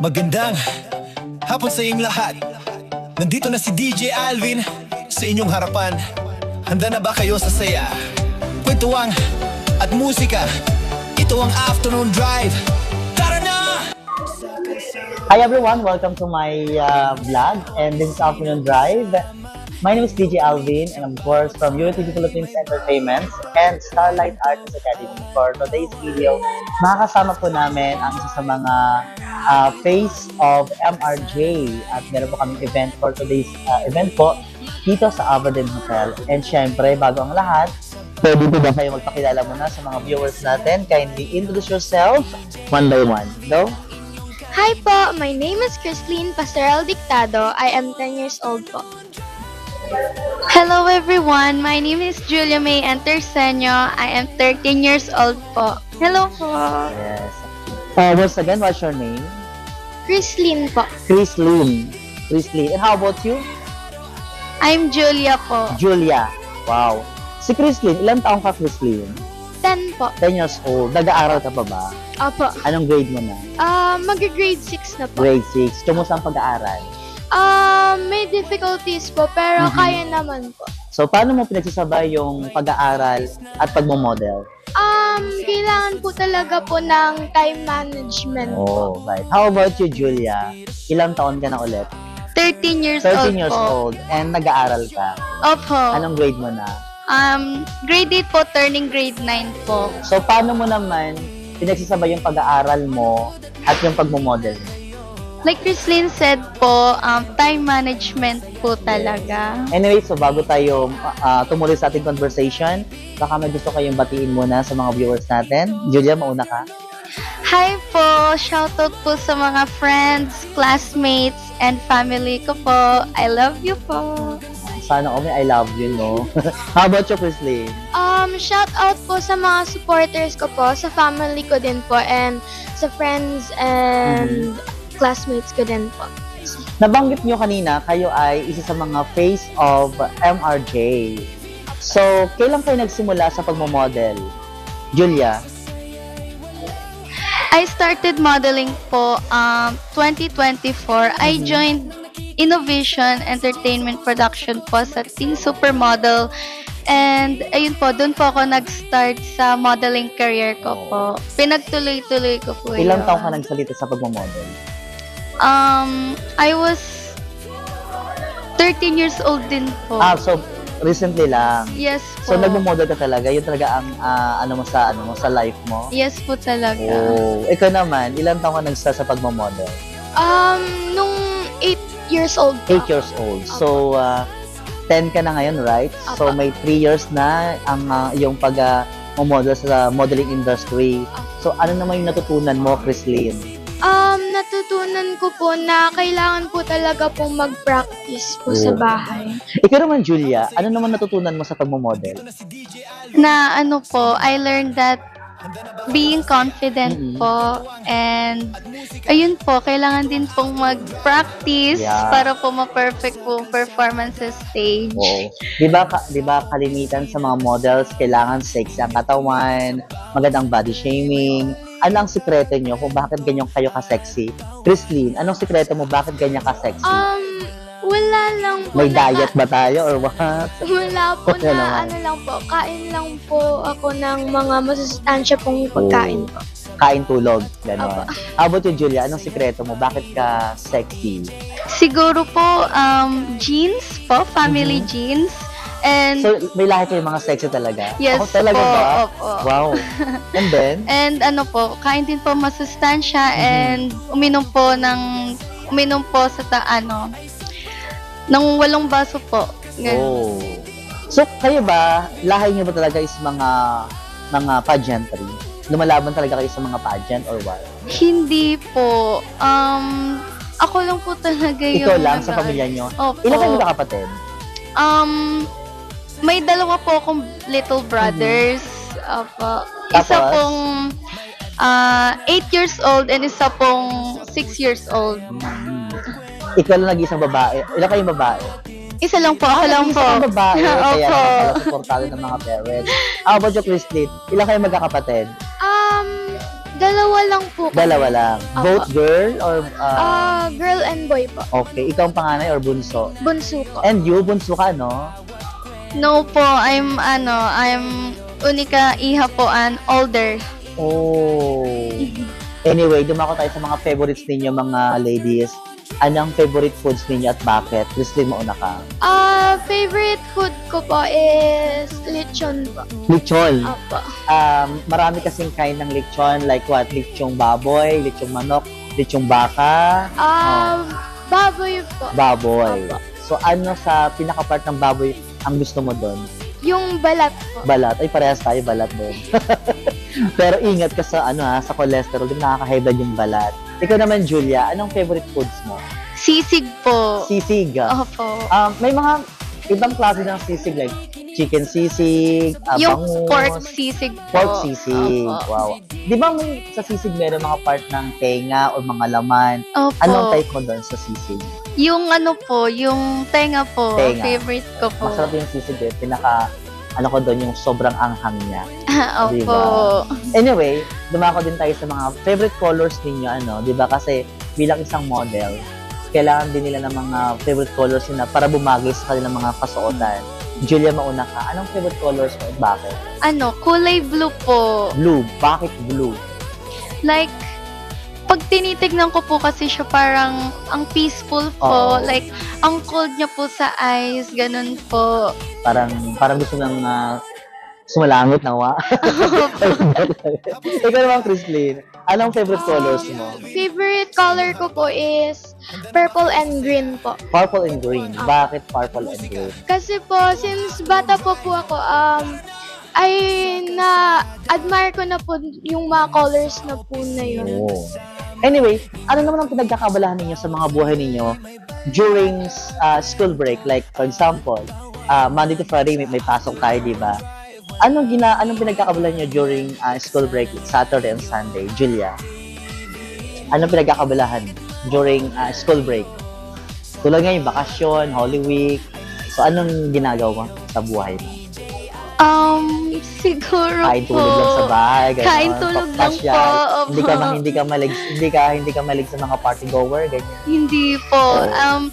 Magandang hapon sa inyong lahat. Nandito na si DJ Alvin sa inyong harapan. Handa na ba kayo sa saya, kwentuhan at musika? Ito ang Afternoon Drive. Tara na! Hi everyone, welcome to my vlog, and this is Afternoon Drive. My name is DJ Alvin, and of course from UATV Philippines Entertainment and Starlight Arts Academy. For today's video, makakasama po namin ang isa sa mga face of MRJ, at meron po kaming event for today's event po dito sa Aberdeen Hotel. And syempre, bago ang lahat, pwede po ba kayo magpakilala muna sa mga viewers natin? Kindly introduce yourself one by one. Go! Hi po, my name is Christine Pastoral Dictado. I am 10 years old po. Hello everyone, my name is Julia May Entersenio. I am 13 years old po. Hello po. Yes. Once again, what's your name? Chrislyn po. Chrislyn. Chrislyn. And how about you? I'm Julia po. Julia. Wow. Si Chrislyn, ilang taong ka, Chrislyn? 10 po. 10 years old. Nag-aaral ka pa ba? Opo. Anong grade mo na? Mag-grade 6 na po. Grade 6. Kumusta ang pag-aaral? May difficulties po, pero kaya naman po. So, paano mo pinagsasabay yung pag-aaral at pagmamodel? Kailangan po talaga po ng time management po. Oh, right. How about you, Julia? Ilang taon ka na ulit? 13 years 13 old years po. old. And nag-aaral ka? Opo. Anong grade mo na? Grade 8 po, turning grade 9 po. So, paano mo naman pinagsasabay yung pag-aaral mo at yung pagmamodel mo? Like Chrislyn said po, time management po talaga. Anyway, so bago tayo tumuloy sa ating conversation, baka may gusto kayong batiin muna sa mga viewers natin. Julia, mauna ka. Hi po! Shoutout po sa mga friends, classmates, and family ko po. I love you po. Sana I love you, no? How about you, Chrislyn? Shout out po sa mga supporters ko po, sa family ko din po, and sa friends and classmates ko din po. Nabanggit nyo kanina, kayo ay isa sa mga face of MRJ. So, kailan kayo nagsimula sa pagmamodel? Julia? I started modeling po 2024. I joined Innovation Entertainment Production po sa Teen Supermodel. And ayun po, doon po ako nag-start sa modeling career ko po. Pinagtuloy-tuloy ko po Ilang yun. taong ka nagsalita sa pagmamodel? I was 13 years old din po. So recently lang. Yes So po. nagmo-model ka talaga, yun talaga ang ano mo sa life mo. Yes po talaga. Oh, ikaw naman, ilang taon ka nagsa sa pagmamodel? Nung 8 years old po. 8 years old. So 10 ka na ngayon, right? So Apo. may 3 years na ang yung pag-model sa modeling industry. So ano naman yung natutunan mo, Chrislyn? Natutunan ko po na kailangan po talaga pong mag-practice po sa bahay. Ikaw naman, Julia, ano naman natutunan mo sa pagmamodel? Na ano po, I learned that being confident po, and ayun po, kailangan din pong mag-practice para po ma-perfect po performance sa stage. Oo. 'Di ba kalimitan sa mga models kailangan sexy ang katawan, magandang body shaming. Ano ang sikreto niyo kung bakit ganyan kayo ka-sexy? Chrislyn, anong sikreto mo bakit ganyan ka-sexy? Wala lang po. May diet ba tayo or what? Wala po Wala na naman. ano lang po. Kain lang po ako ng mga masustansya pong pagkain po. Kain, tulog, gano'n. How about you, Julia? Anong sikreto mo? Bakit ka sexy? Siguro po, jeans po, family jeans. And So, may lahi kayong mga sexy talaga? yes Oh, talaga po, ba? opo. Wow. And then? And ano po, kain din po masustansya and uminom po sa ng 8 baso po. Ganun. Oh. So, kayo ba, lahi niyo ba talaga is mga pageantry? Lumalaban talaga kayo sa mga pageant or what? Hindi po. Ako lang po talaga yung... Ikaw lang sa pamilya niyo? Opo. Ilan kayo magkakapatid? May 2 po akong little brothers. Opo. Tapos? Isa pong 8 years old and isa pong 6 years old. Ikaw lang nag-isang babae. Ilan kayong babae? Isa lang po, ako lang po. Isa kang babae. Kaya Opo. naman pala supportado ng mga parents. How about you, Christine? Ilan kayo magkakapatid? Dalawa lang po kami. Dalawa lang. Apo. Both girl or... Girl and boy po. okay, ikaw ang panganay or bunso? Bunso po. And you, bunso ka, no? No po, I'm unika iha po and older. Oh. Anyway, dumako tayo sa mga favorites ninyo, mga ladies. Anong favorite foods ninyo at bakit? Christine, mauna ka. Favorite food ko po is lechon po. Lechon. Opo. Marami kasing kind ng lechon, like what? Lechong baboy, lechong manok, lechong baka, Baboy po. baboy. Opo. So, ano sa pinaka-part ng baboy ang gusto mo doon? Yung balat po. Balat. Ay, parehas tayo balat doon. Pero ingat ka sa, sa cholesterol, din nakaka-high blood yung balat. Ikaw naman, Julia, anong favorite foods mo? Sisig po. Sisig. Opo. May mga ibang klase ng sisig, like chicken sisig, Yung bangus, pork sisig po. pork sisig. Opo. Wow. Di ba may sa sisig meron mga part ng tenga o mga laman? Opo. Anong type mo doon sa sisig? Yung yung tenga po. Tenga. Favorite ko po. Masarap yung sisig eh. Ko doon yung sobrang anghang niya. Opo. Diba? Anyway, dumako din tayo sa mga favorite colors ninyo, di ba? Kasi bilang isang model, kailangan din nila ng mga favorite colors nila para bumagay sa kanilang mga kasuotan. Julia, mauna ka. Anong favorite colors mo at bakit? Kulay blue po. Blue. Bakit blue? Like, pag tinitignan ko po kasi siya parang ang peaceful po. Oo. Like, ang cold niya po sa eyes. Ganun po. Parang gusto nang sumalangot nawa. Ikaw naman, Christine. Anong favorite colors mo? Favorite color ko po is purple and green po. Purple and green. Bakit purple and green? Kasi po, since bata po ako, ay na-admire ko na po yung mga colors na po na yun. Oh. Anyway, ano naman ang pinagkakabalahan ninyo sa mga buhay ninyo during school break? Like, for example, Monday to Friday may pasok tayo, di ba? Anong pinagkakabalahan nyo during school break, Saturday and Sunday? Julia, anong pinagkakabalahan during school break? Tulad ngayon, bakasyon, Holy Week. So, anong ginagawa sa buhay mo? Siguro Kain po. tulog lang sa bahay, gano'n. Kain tulog lang po. Papasyal. Opo. Hindi ka malig sa mga party goer, ganyan. Hindi po.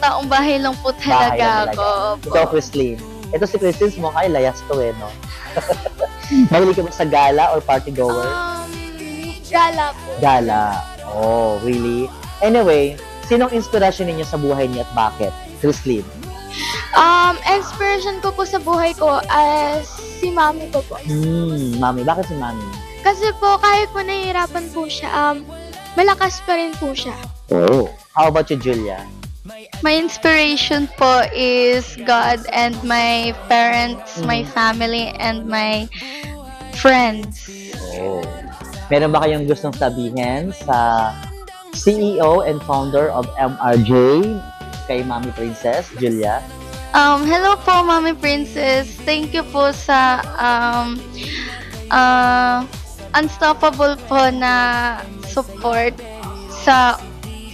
Taong bahay lang po Bahay talaga lang ako. talaga. Ikaw, Christine. Ito si Christine, mukhang layas to no? Mahilig ka ba sa gala or party goer? Gala po. Gala. Oh, really? Anyway, sinong inspiration ninyo sa buhay niyo at bakit? Christine. Inspiration ko po sa buhay ko as si mami ko po. Mami. Bakit si mami? Kasi po, kahit po nahihirapan po siya, malakas pa rin po siya. Oh. How about you, Julia? My inspiration po is God and my parents, my family, and my friends. Oh. Meron ba kayong gustong sabihin sa CEO and founder of MRJ, kay Mami Princess, Julia? Hello po, Mami Princess. Thank you po sa unstoppable po na support sa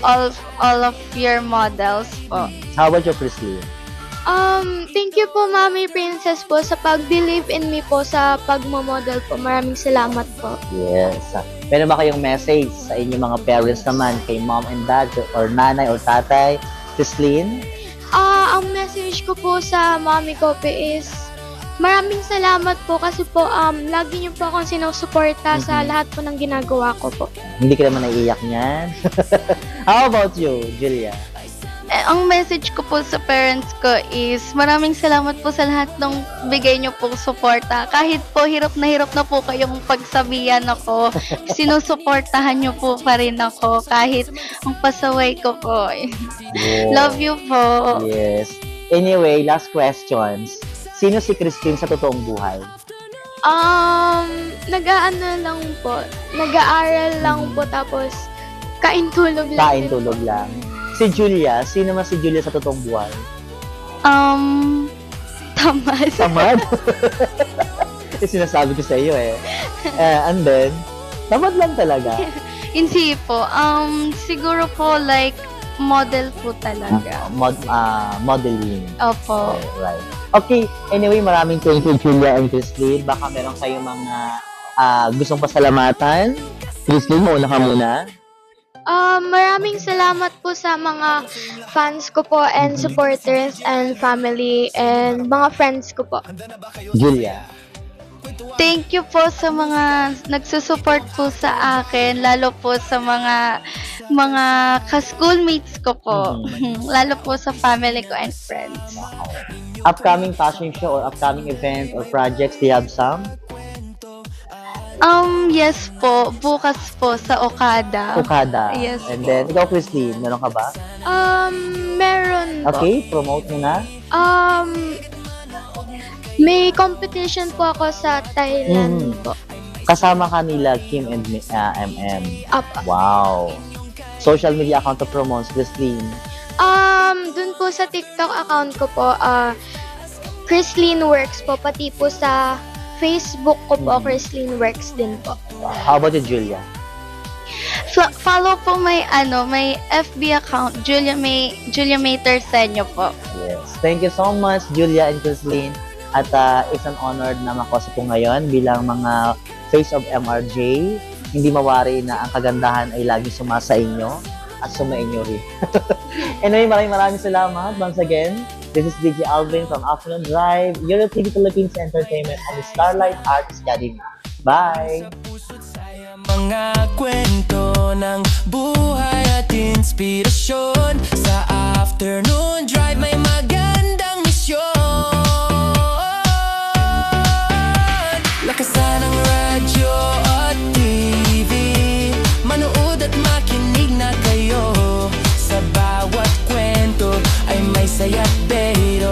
all of your models po. How about you, Christine? Thank you po, Mami Princess po, sa pag-believe in me po sa pagmamodel po. Maraming salamat po. Yes. Meron ba kayong message sa inyong mga parents naman, kay mom and dad, or nanay or tatay? Christine? Ang message ko po sa mami ko po is maraming salamat po kasi po lagi niyo po akong sinusuporta sa lahat po ng ginagawa ko po. Hindi ka naman naiiyak niyan? How about you, Julia? Ang message ko po sa parents ko is maraming salamat po sa lahat ng bigay niyo pong suporta. Kahit po hirap na po kayong pagsabihan ako, sinusuportahan niyo po pa rin ako kahit ang pasaway ko po. Oh. Love you po. Yes. Anyway, last questions. Sino si Christine sa totoong buhay? Nag-aano lang po, nag-aaral lang po tapos kain tulog lang. Kain tulog lang. Si Julia, sino man si Julia sa totoong buhay? Tamad. Tamad? Sinasabi ko sa iyo eh. And then, tamad lang talaga. Hindi po. Siguro po like model po talaga. Modeling. Opo. Right. Okay. Anyway, maraming thank you, Julia and Christine. Baka meron kayong mga gustong pasalamatan Christine, mauna ka muna. Maraming salamat po sa mga fans ko po and supporters and family and mga friends ko po. Julia. Thank you po sa mga nagsusupport po sa akin, lalo po sa mga ka-schoolmates ko po. Lalo po sa family ko and friends. Upcoming fashion show or upcoming event or projects, do you have some? Yes po, bukas po sa Okada. Okada. Yes And po. then, ikaw, Christine, meron ka ba? Meron po. Okay, promote mo na. May competition po ako sa Thailand po. Kasama ka nila, Kim and MM. Apa. Wow. Social media account to promote, Christine. Dun po sa TikTok account ko po, Chrislene Works po, pati po sa Facebook ko po, Chrislene Works din po. How about you, Julia? Follow po may FB account, Julia May Terceño po. Yes. Thank you so much, Julia and Christine. At it's an honor na makosa po ngayon bilang mga face of MRJ. Hindi mawari na ang kagandahan ay lagi sumasa inyo at sumainyo rin. Anyway, maraming salamat once again. This is DJ Alvin from Afternoon Drive, EuroTV Philippines Entertainment, and the Starlight Arts Academy. Bye! Mga kwento ng buhay at inspirasyon sa Afternoon Drive, may magandang misyon. Lakasan ang radyo at TV, manood at makinig na kayo. Sa bawat kwento ay may saya't bero.